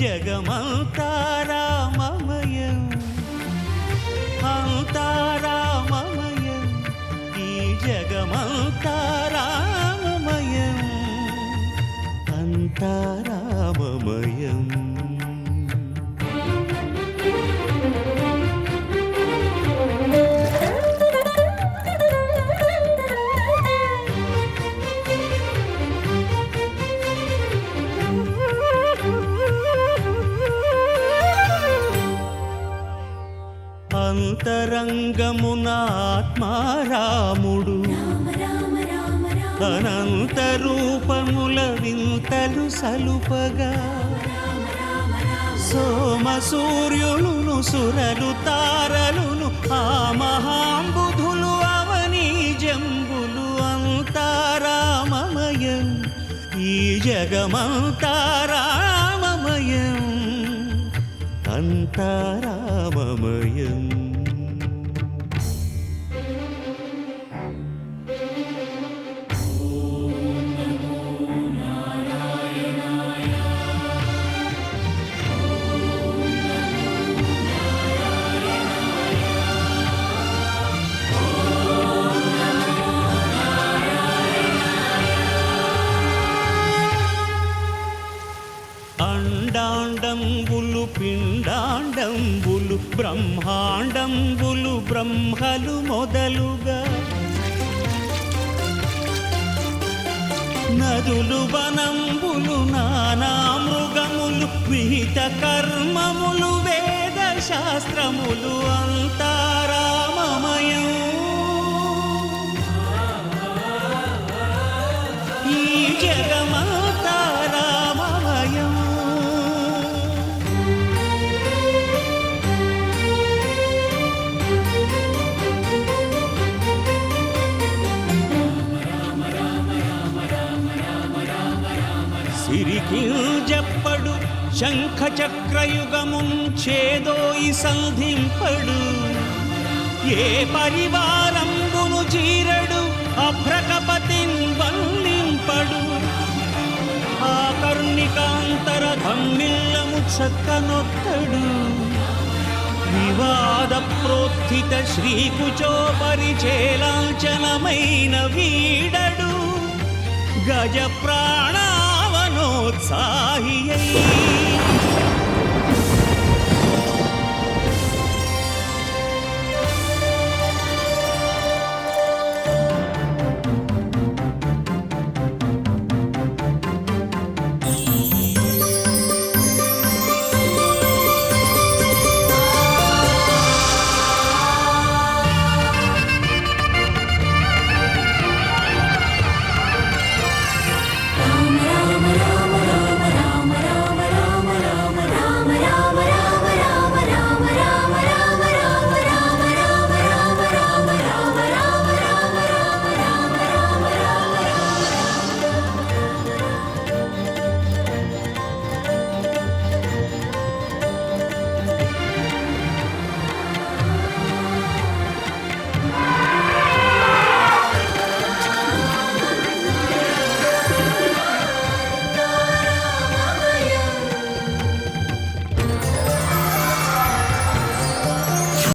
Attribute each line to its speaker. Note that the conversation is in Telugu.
Speaker 1: జగమంతా రామమయం అంతా రామమయం ఈ జగమంతా రామమయం అంతా రామమయం అంతరంగమున ఆత్మారాముడు అనంత రూపముల వింతలు సలుపగా సోమ సూర్యులును సురలు తారలును ఆ మహాంబుధులు అవనీ జంబులు అంతారామమయం ఈ జగమంతా రామమయం అంతారామమయం అండాండంబులు పిండాండంబులు బ్రహ్మాండంబులు బ్రహ్మలు మొదలుగా నదులు వనంబులు నానా మృగములు విహిత కర్మములు వేద శాస్త్రములు అంతారామమయం ఈ జగమంతా రామమయం సిరికి జప్పడు శంఖ చక్రయుగముంచేదోయి సంధింపడు ఏ పరివారంబును చీరడు అభ్రకపతిన్ వల్లింపడు ఆ కర్ణికాంతర ధమ్మిల్లము చక్కనొత్తడు వివాద ప్రోత్థిత శ్రీకుచో పరిచేలాంఛనమైన వీడడు గజ ప్రాణావనోత్సాహియై